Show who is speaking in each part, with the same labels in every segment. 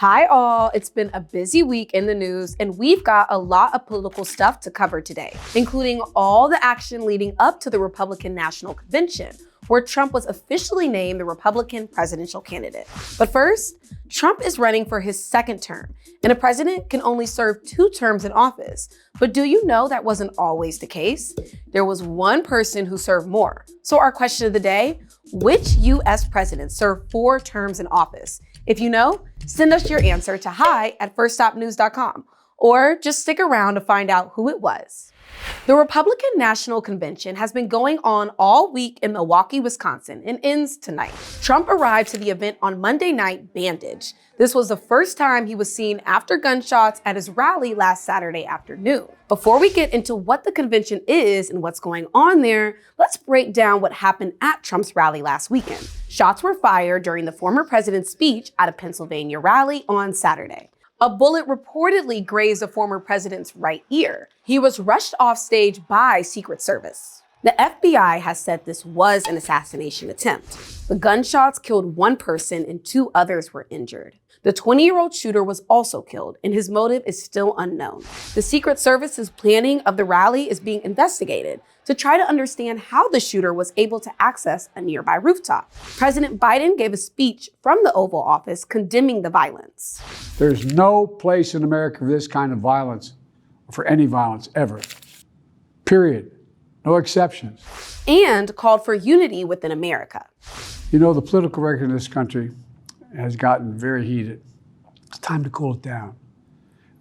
Speaker 1: Hi all, it's been a busy week in the news and we've got a lot of political stuff to cover today, including all the action leading up to the Republican National Convention, where Trump was officially named the Republican presidential candidate. But first, Trump is running for his second term, and a president can only serve 2 terms in office. But do you know that wasn't always the case? There was one person who served more. So our question of the day, which US president served 4 terms in office? If you know, send us your answer to hi@firststopnews.com, or just stick around to find out who it was. The Republican National Convention has been going on all week in Milwaukee, Wisconsin, and ends tonight. Trump arrived to the event on Monday night bandaged. This was the first time he was seen after gunshots at his rally last Saturday afternoon. Before we get into what the convention is and what's going on there, let's break down what happened at Trump's rally last weekend. Shots were fired during the former president's speech at a Pennsylvania rally on Saturday. A bullet reportedly grazed the former president's right ear. He was rushed off stage by Secret Service. The FBI has said this was an assassination attempt. The gunshots killed 1 person and 2 others were injured. The 20-year-old shooter was also killed, and his motive is still unknown. The Secret Service's planning of the rally is being investigated to try to understand how the shooter was able to access a nearby rooftop. President Biden gave a speech from the Oval Office condemning the violence.
Speaker 2: There's no place in America for this kind of violence, or for any violence ever. Period. No exceptions.
Speaker 1: And called for unity within America.
Speaker 2: You know, the political record in this country has gotten very heated. It's time to cool it down.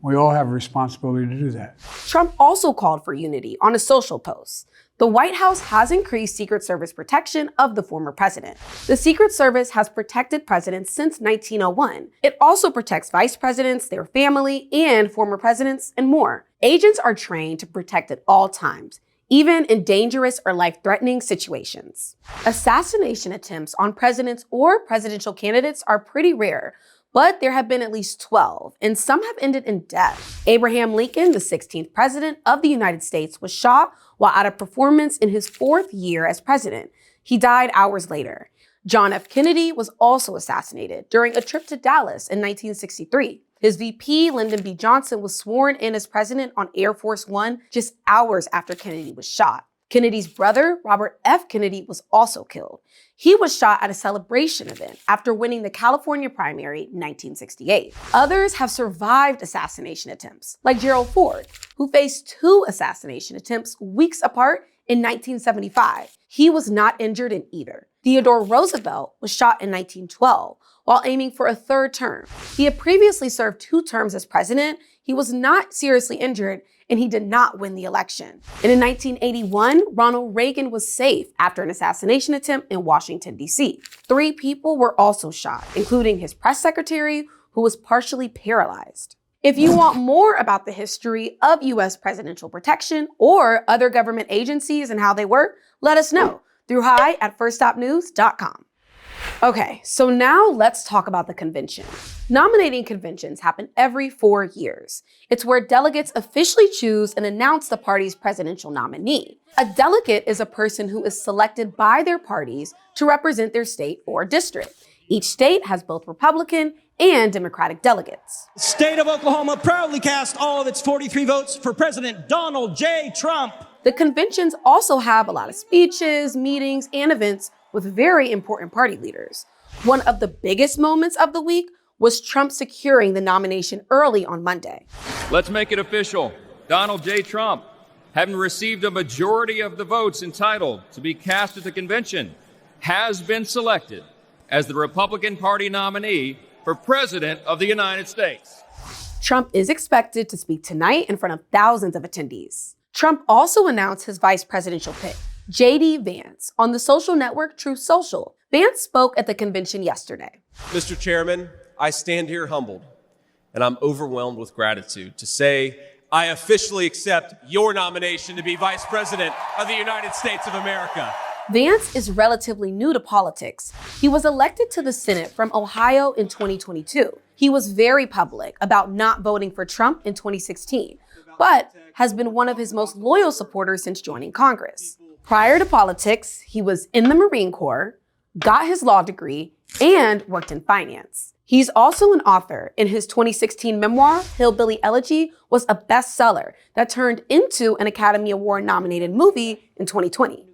Speaker 2: We all have a responsibility to do that.
Speaker 1: Trump also called for unity on a social post. The White House has increased Secret Service protection of the former president. The Secret Service has protected presidents since 1901. It also protects vice presidents, their family, and former presidents, and more. Agents are trained to protect at all times, even in dangerous or life-threatening situations. Assassination attempts on presidents or presidential candidates are pretty rare, but there have been at least 12, and some have ended in death. Abraham Lincoln, the 16th president of the United States, was shot while at a performance in his 4th year as president. He died hours later. John F. Kennedy was also assassinated during a trip to Dallas in 1963. His VP, Lyndon B. Johnson, was sworn in as president on Air Force One just hours after Kennedy was shot. Kennedy's brother, Robert F. Kennedy, was also killed. He was shot at a celebration event after winning the California primary in 1968. Others have survived assassination attempts, like Gerald Ford, who faced 2 assassination attempts weeks apart in 1975. He was not injured in either. Theodore Roosevelt was shot in 1912 while aiming for a 3rd term. He had previously served 2 terms as president. He was not seriously injured, and he did not win the election. And in 1981, Ronald Reagan was safe after an assassination attempt in Washington, D.C. 3 people were also shot, including his press secretary, who was partially paralyzed. If you want more about the history of U.S. presidential protection or other government agencies and how they work, let us know through hi@firststopnews.com. Okay, so now let's talk about the convention. Nominating conventions happen every 4 years. It's where delegates officially choose and announce the party's presidential nominee. A delegate is a person who is selected by their parties to represent their state or district. Each state has both Republican and Democratic delegates.
Speaker 3: The state of Oklahoma proudly cast all of its 43 votes for President Donald J. Trump.
Speaker 1: The conventions also have a lot of speeches, meetings, and events with very important party leaders. One of the biggest moments of the week was Trump securing the nomination early on Monday.
Speaker 4: Let's make it official. Donald J. Trump, having received a majority of the votes entitled to be cast at the convention, has been selected as the Republican Party nominee for President of the United States.
Speaker 1: Trump is expected to speak tonight in front of thousands of attendees. Trump also announced his vice presidential pick, JD Vance, on the social network Truth Social. Vance spoke at the convention yesterday.
Speaker 5: Mr. Chairman, I stand here humbled, and I'm overwhelmed with gratitude to say I officially accept your nomination to be Vice President of the United States of America.
Speaker 1: Vance is relatively new to politics. He was elected to the Senate from Ohio in 2022. He was very public about not voting for Trump in 2016, but has been one of his most loyal supporters since joining Congress. Prior to politics, he was in the Marine Corps, got his law degree, and worked in finance. He's also an author. In his 2016 memoir, Hillbilly Elegy was a bestseller that turned into an Academy Award-nominated movie in 2020.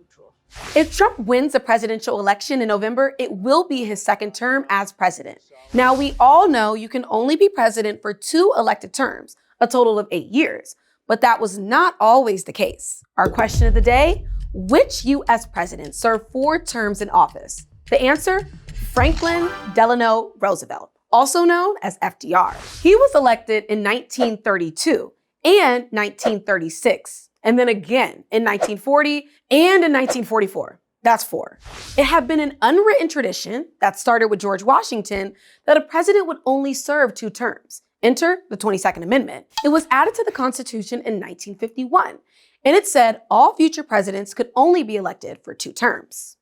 Speaker 1: If Trump wins the presidential election in November, it will be his second term as president. Now, we all know you can only be president for 2 elected terms, a total of 8 years. But that was not always the case. Our question of the day, which U.S. president served 4 terms in office? The answer, Franklin Delano Roosevelt, also known as FDR. He was elected in 1932 and 1936, and then again in 1940 and in 1944. That's 4. It had been an unwritten tradition that started with George Washington that a president would only serve 2 terms. Enter the 22nd Amendment. It was added to the Constitution in 1951, and it said all future presidents could only be elected for 2 terms.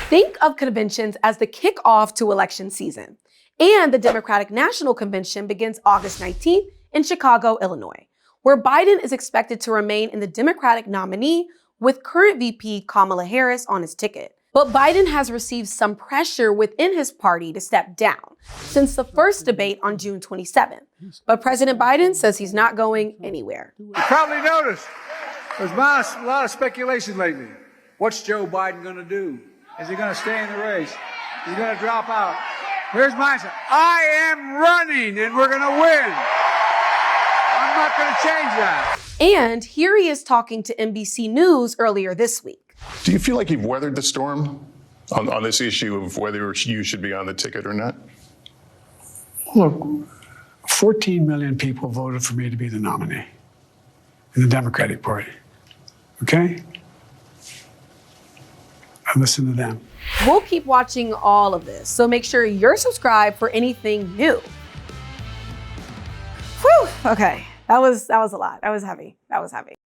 Speaker 1: Think of conventions as the kickoff to election season, and the Democratic National Convention begins August 19th in Chicago, Illinois, where Biden is expected to remain in the Democratic nominee with current VP Kamala Harris on his ticket. But Biden has received some pressure within his party to step down since the first debate on June 27th. But President Biden says he's not going anywhere.
Speaker 2: You probably noticed there's a lot of speculation lately. What's Joe Biden going to do? Is he going to stay in the race? Is he going to drop out? Here's my answer. I am running and we're going to win. I'm not going to change that.
Speaker 1: And here he is talking to NBC News earlier this week.
Speaker 6: Do you feel like you've weathered the storm on this issue of whether you should be on the ticket or not?
Speaker 2: Look, 14 million people voted for me to be the nominee in the Democratic Party. Okay? I listen to them.
Speaker 1: We'll keep watching all of this, so make sure you're subscribed for anything new. Whew, okay, that was a lot. That was heavy.